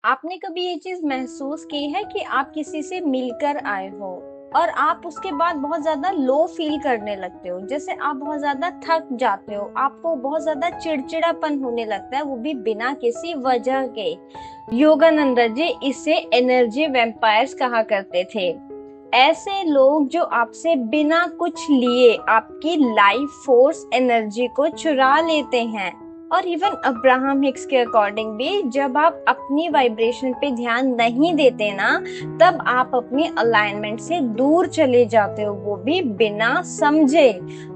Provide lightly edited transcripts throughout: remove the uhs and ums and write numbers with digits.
आपने कभी ये चीज महसूस की है कि आप किसी से मिलकर आए हो और आप उसके बाद बहुत ज्यादा लो फील करने लगते हो, जैसे आप बहुत ज्यादा थक जाते हो, आपको बहुत ज्यादा चिड़चिड़ापन होने लगता है, वो भी बिना किसी वजह के। योगानंद जी इसे एनर्जी वैम्पायर्स कहा करते थे। ऐसे लोग जो आपसे बिना कुछ लिए आपकी लाइफ फोर्स एनर्जी को चुरा लेते हैं। और इवन अब्राहम हिक्स के अकॉर्डिंग भी जब आप अपनी वाइब्रेशन पे ध्यान नहीं देते ना, तब आप अपनी अलाइनमेंट से दूर चले जाते हो, वो भी बिना समझे।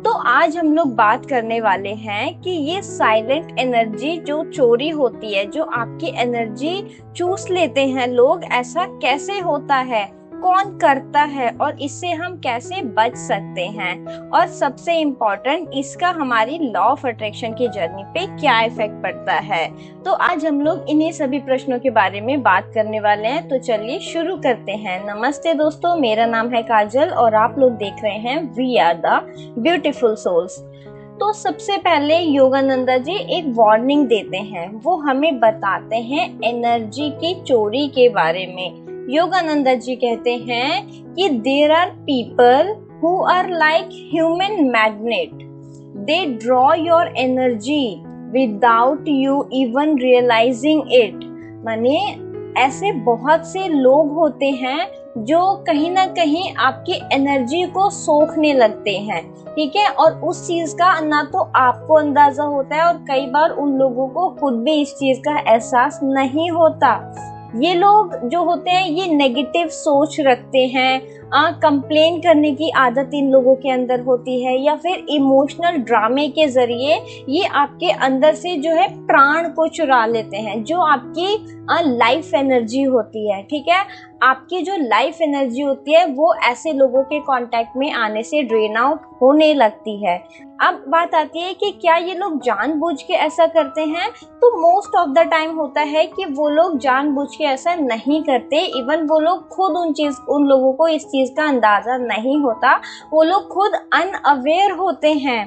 तो आज हम लोग बात करने वाले हैं कि ये साइलेंट एनर्जी जो चोरी होती है, जो आपकी एनर्जी चूस लेते हैं लोग, ऐसा कैसे होता है, कौन करता है और इससे हम कैसे बच सकते हैं, और सबसे इम्पोर्टेंट इसका हमारी लॉ ऑफ अट्रैक्शन की जर्नी पे क्या इफेक्ट पड़ता है। तो आज हम लोग इन्हीं सभी प्रश्नों के बारे में बात करने वाले हैं। तो चलिए शुरू करते हैं। नमस्ते दोस्तों, मेरा नाम है काजल और आप लोग देख रहे हैं we are the beautiful souls. तो सबसे पहले योगानंदा जी एक वार्निंग देते हैं, वो हमें बताते हैं एनर्जी की चोरी के बारे में। योगानंदा जी कहते हैं कि there are people who are like human magnet, they draw your energy without you even realizing it. माने ऐसे बहुत से लोग होते हैं जो कहीं ना कहीं आपकी एनर्जी को सोखने लगते हैं, ठीक है, और उस चीज का ना तो आपको अंदाजा होता है और कई बार उन लोगों को खुद भी इस चीज का एहसास नहीं होता। ये लोग जो होते हैं ये नेगेटिव सोच रखते हैं, कंप्लेन करने की आदत इन लोगों के अंदर होती है, या फिर इमोशनल ड्रामे के जरिए ये आपके अंदर से जो है प्राण को चुरा लेते हैं, जो आपकी लाइफ एनर्जी होती है, ठीक है। आपकी जो लाइफ एनर्जी होती है वो ऐसे लोगों के कांटेक्ट में आने से ड्रेन आउट होने लगती है। अब बात आती है कि क्या ये लोग जानबूझ के ऐसा करते हैं, तो मोस्ट ऑफ द टाइम होता है कि वो लोग जानबूझ के ऐसा नहीं करते। इवन वो लोग खुद उन लोगों को इस चीज का अंदाजा नहीं होता, वो लोग खुद अनअवेयर होते हैं।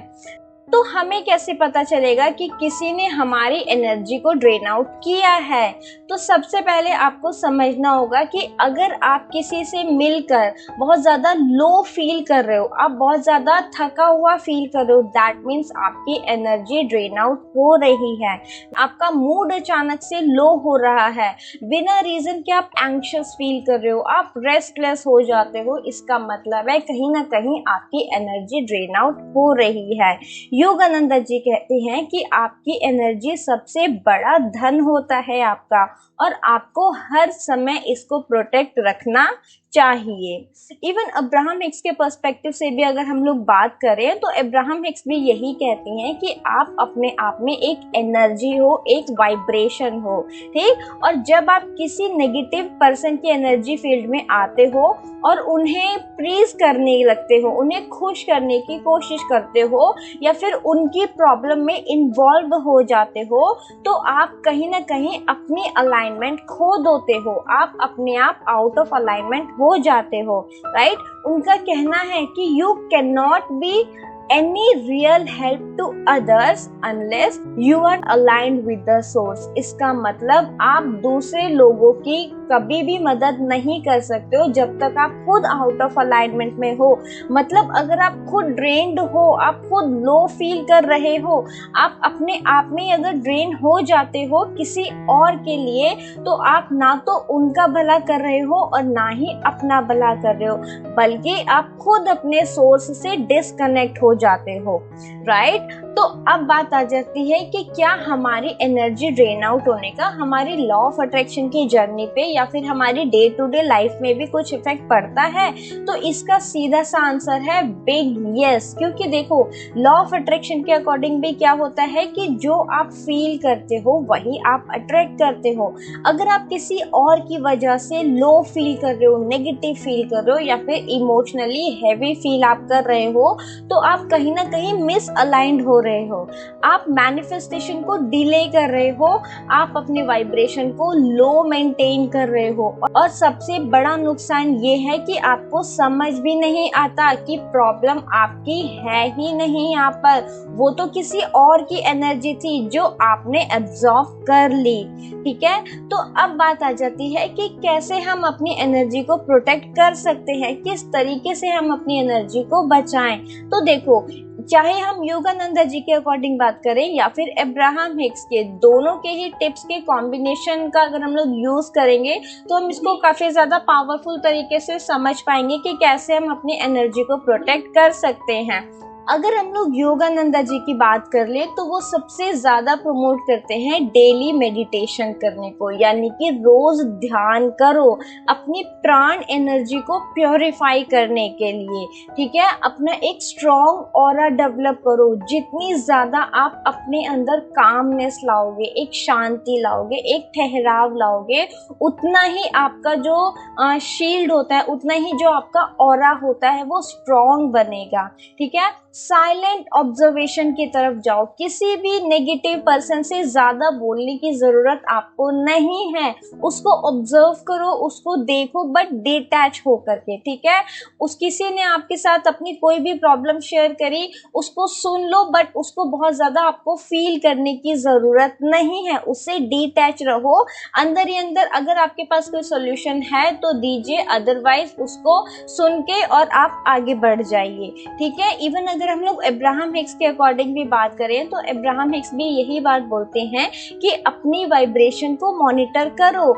तो हमें कैसे पता चलेगा कि किसी ने हमारी एनर्जी को ड्रेन आउट किया है? तो सबसे पहले आपको समझना होगा कि अगर आप किसी से मिलकर बहुत ज्यादा लो फील कर रहे हो, आप बहुत ज्यादा थका हुआ फील कर रहे हो, दैट मीन्स आपकी एनर्जी ड्रेन आउट हो रही है। आपका मूड अचानक से लो हो रहा है, बिना रीजन के आप एंग्शियस फील कर रहे हो, आप रेस्टलेस हो जाते हो, इसका मतलब है कहीं ना कहीं आपकी एनर्जी ड्रेन आउट हो रही है। योगानंदा जी कहते हैं कि आपकी एनर्जी सबसे बड़ा धन होता है आपका, और आपको हर समय इसको प्रोटेक्ट रखना चाहिए। इवन अब्राहम हिक्स के पर्सपेक्टिव से भी अगर हम लोग बात करें तो अब्राहम हिक्स भी यही कहती हैं कि आप अपने आप में एक एनर्जी हो, एक वाइब्रेशन हो, ठीक। और जब आप किसी नेगेटिव पर्सन की एनर्जी फील्ड में आते हो और उन्हें प्लीज करने लगते हो, उन्हें खुश करने की कोशिश करते हो, या फिर उनकी प्रॉब्लम में इन्वॉल्व हो जाते हो, तो आप कहीं ना कहीं अपनी अलाइनमेंट खो देते हो, आप अपने आप आउट ऑफ अलाइनमेंट हो जाते हो, राइट। उनका कहना है कि you can not be any real help to others unless you are aligned with the source। इसका मतलब आप दूसरे लोगों की कभी भी मदद नहीं कर सकते हो जब तक आप खुद आउट ऑफ अलाइनमेंट में हो। मतलब अगर आप खुद ड्रेन्ड हो, आप खुद लो फील कर रहे हो, आप अपने आप में अगर ड्रेन हो जाते हो किसी और के लिए, तो आप ना तो उनका भला कर रहे हो और ना ही अपना भला कर रहे हो, बल्कि आप खुद अपने सोर्स से डिस्कनेक्ट हो जाते हो, राइट। तो अब बात आ जाती है कि क्या हमारी एनर्जी ड्रेन आउट होने का हमारी लॉ ऑफ अट्रैक्शन की जर्नी पे या फिर हमारी डे टू डे लाइफ में भी कुछ इफेक्ट पड़ता है? तो इसका सीधा सा आंसर है बिग यस। क्योंकि देखो, लॉ ऑफ अट्रैक्शन के अकॉर्डिंग भी क्या होता है कि जो आप फील करते हो वही आप अट्रैक्ट करते हो। अगर आप किसी और की वजह से लो फील कर रहे हो, नेगेटिव फील कर रहे हो, या फिर इमोशनली हैवी फील आप कर रहे हो, तो आप कहीं ना कहीं मिस अलाइंड हो रहे हो, आप मैनिफेस्टेशन को डिले कर रहे हो, आप अपने वाइब्रेशन को लो मेंटेन कर रहे हो। और सबसे बड़ा नुकसान ये है कि आपको समझ भी नहीं आता कि प्रॉब्लम आपकी है ही नहीं यहाँ पर, वो तो किसी और की एनर्जी थी जो आपने एब्जॉर्ब कर ली। ठीक है, तो अब बात आ जाती है कि कैसे हम अपनी एनर्जी को प्रोटेक्ट कर सकते हैं, किस तरीके से हम अपनी एनर्जी को बचाएं। तो देखो, चाहे हम योगानंदा जी के अकॉर्डिंग बात करें या फिर अब्राहम हिक्स के, दोनों के ही टिप्स के कॉम्बिनेशन का अगर हम लोग यूज करेंगे तो हम इसको काफी ज्यादा पावरफुल तरीके से समझ पाएंगे कि कैसे हम अपनी एनर्जी को प्रोटेक्ट कर सकते हैं। अगर हम लोग योगानंदा जी की बात कर ले तो वो सबसे ज्यादा प्रमोट करते हैं डेली मेडिटेशन करने को, यानी कि रोज ध्यान करो अपनी प्राण एनर्जी को प्योरीफाई करने के लिए। ठीक है, अपना एक स्ट्रॉन्ग ऑरा डेवलप करो। जितनी ज्यादा आप अपने अंदर कामनेस लाओगे, एक शांति लाओगे, एक ठहराव लाओगे, उतना ही आपका जो शील्ड होता है, उतना ही जो आपका ऑरा होता है वो स्ट्रॉन्ग बनेगा। ठीक है, साइलेंट ऑब्जर्वेशन की तरफ जाओ। किसी भी नेगेटिव पर्सन से ज्यादा बोलने की जरूरत आपको नहीं है, उसको ऑब्जर्व करो, उसको देखो, बट डिटैच होकर के। ठीक है, किसी ने आपके साथ अपनी कोई भी प्रॉब्लम शेयर करी, उसको सुन लो, बट उसको बहुत ज्यादा आपको फील करने की जरूरत नहीं है, उससे डिटैच रहो। अंदर ही अंदर अगर आपके पास कोई सोल्यूशन है तो दीजिए, अदरवाइज उसको सुन के और आप आगे बढ़ जाइए। ठीक है, इवन अगर हम लोग अब्राहम हिक्स के अकॉर्डिंग भी बात करें तो अब्राहम हिक्स भी यही बात बोलते हैं कि अपनी वाइब्रेशन को मॉनिटर करो।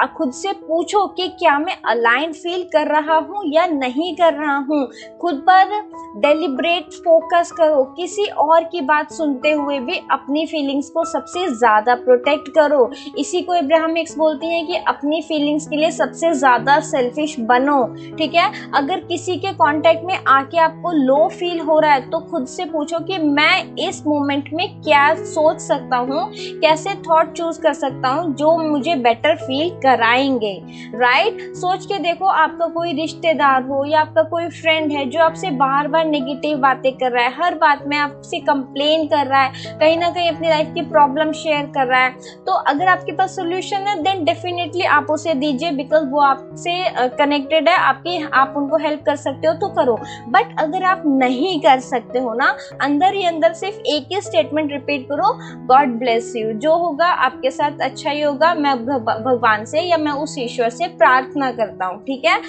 खुद से पूछो कि क्या मैं अलाइन फील कर रहा हूँ या नहीं कर रहा हूँ। खुद पर डेलिब्रेट फोकस करो, किसी और की बात सुनते हुए भी अपनी फीलिंग्स को सबसे ज्यादा प्रोटेक्ट करो। इसी को अब्राहम हिक्स बोलती हैं कि अपनी फीलिंग्स के लिए सबसे ज्यादा सेल्फिश बनो। ठीक है, अगर किसी के कांटेक्ट में आके आपको लो फील हो रहा है तो खुद से पूछो कि मैं इस मोमेंट में क्या सोच सकता हूँ, कैसे थॉट चूज कर सकता हूँ जो मुझे बेटर फील कराएंगे। राइट, सोच के देखो, आपका कोई रिश्तेदार हो या आपका कोई फ्रेंड है जो आपसे बार बार नेगेटिव बातें कर रहा है, हर बात में आपसे कंप्लेन कर रहा है, कहीं ना कहीं अपनी लाइफ की प्रॉब्लम शेयर कर रहा है, तो अगर आपके पास सोल्यूशन है देन डेफिनेटली आप उसे दीजिए, बिकॉज वो आपसे कनेक्टेड है, आप उनको हेल्प कर सकते हो तो करो। बट अगर आप नहीं कर सकते हो ना, अंदर ही अंदर सिर्फ एक ही स्टेटमेंट रिपीट करो, गॉड ब्लेस यू, जो होगा आपके साथ अच्छा ही होगा, मैं भगवान से या मैं उस ईश्वर से प्रार्थना करता हूँ। ठीक है,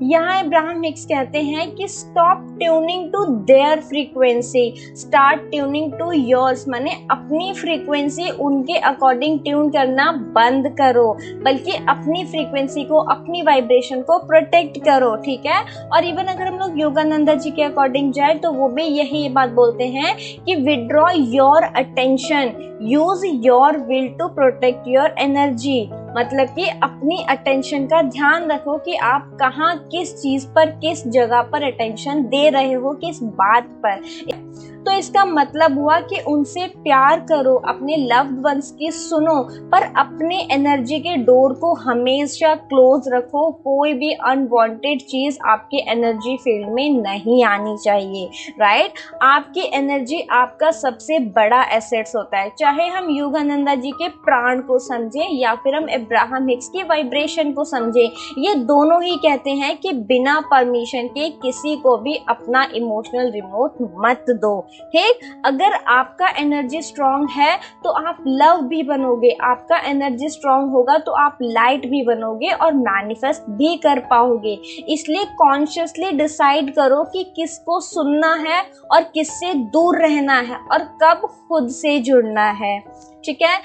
यहाँ अब्राहम हिक्स कहते हैं कि stop tuning to their frequency, start tuning to yours, माने अपनी फ्रीक्वेंसी उनके अकॉर्डिंग ट्यून करना बंद करो, बल्कि अपनी फ्रीक्वेंसी को, अपनी वाइब्रेशन को प्रोटेक्ट करो। ठीक है, और इवन अगर हम लोग योगानंदा जी के अकॉर्डिंग जाए तो वो भी यही बात बोलते हैं कि withdraw your attention, use your will to protect your energy. मतलब कि अपनी अटेंशन का ध्यान रखो कि आप कहाँ, किस चीज पर, किस जगह पर अटेंशन दे रहे हो, किस बात पर। तो इसका मतलब हुआ कि उनसे प्यार करो, अपने लव्ड वंस की सुनो, पर अपने एनर्जी के डोर को हमेशा क्लोज रखो। कोई भी अनवांटेड चीज आपके एनर्जी फील्ड में नहीं आनी चाहिए। राइट, आपकी एनर्जी आपका सबसे बड़ा एसेट्स होता है। चाहे हम योगानंदा जी के प्राण को समझे या फिर हम अब्राहम हिक्स की वाइब्रेशन को समझे, ये दोनों ही कहते हैं कि बिना परमिशन के किसी को भी अपना इमोशनल रिमोट मत दो। ठीक, अगर आपका एनर्जी स्ट्रांग है तो आप लव भी बनोगे, आपका एनर्जी स्ट्रांग होगा तो आप लाइट भी बनोगे और मैनिफेस्ट भी कर पाओगे। इसलिए कॉन्शियसली डिसाइड करो कि किसको सुनना है और किससे दूर रहना है और कब खुद से जुड़ना है। ठीक है,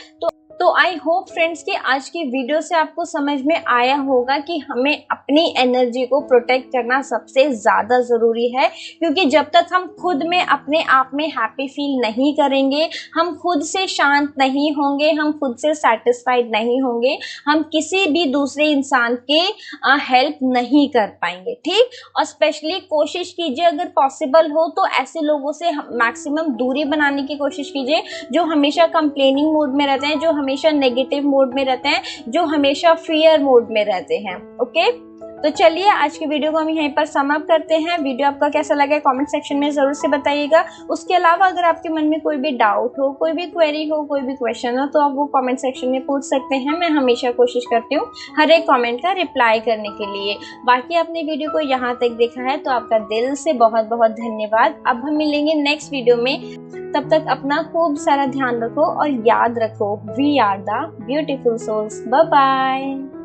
तो आई होप फ्रेंड्स कि आज की वीडियो से आपको समझ में आया होगा कि हमें अपनी एनर्जी को प्रोटेक्ट करना सबसे ज़्यादा ज़रूरी है, क्योंकि जब तक हम खुद में अपने आप में हैप्पी फील नहीं करेंगे, हम खुद से शांत नहीं होंगे, हम खुद से सेटिस्फाइड नहीं होंगे, हम किसी भी दूसरे इंसान के हेल्प नहीं कर पाएंगे। ठीक, और स्पेशली कोशिश कीजिए अगर पॉसिबल हो तो ऐसे लोगों से मैक्सिमम दूरी बनाने की कोशिश कीजिए जो हमेशा कंप्लेनिंग मूड में रहते हैं, जो हमेशा नेगेटिव मोड में रहते हैं, जो हमेशा फियर मोड में रहते हैं। ओके, तो चलिए आज की वीडियो को हम यहीं पर समाप्त करते हैं। वीडियो आपका कैसा लगा कमेंट सेक्शन में जरूर से बताइएगा। उसके अलावा अगर आपके मन में कोई भी डाउट हो, कोई भी क्वेरी हो, कोई भी क्वेश्चन हो तो आप वो कमेंट सेक्शन में पूछ सकते हैं। मैं हमेशा कोशिश करती हूँ हर एक कमेंट का रिप्लाई करने के लिए। बाकी आपने वीडियो को यहाँ तक देखा है तो आपका दिल से बहुत बहुत धन्यवाद। अब हम मिलेंगे नेक्स्ट वीडियो में, तब तक अपना खूब सारा ध्यान रखो और याद रखो, we are the beautiful souls. Bye bye.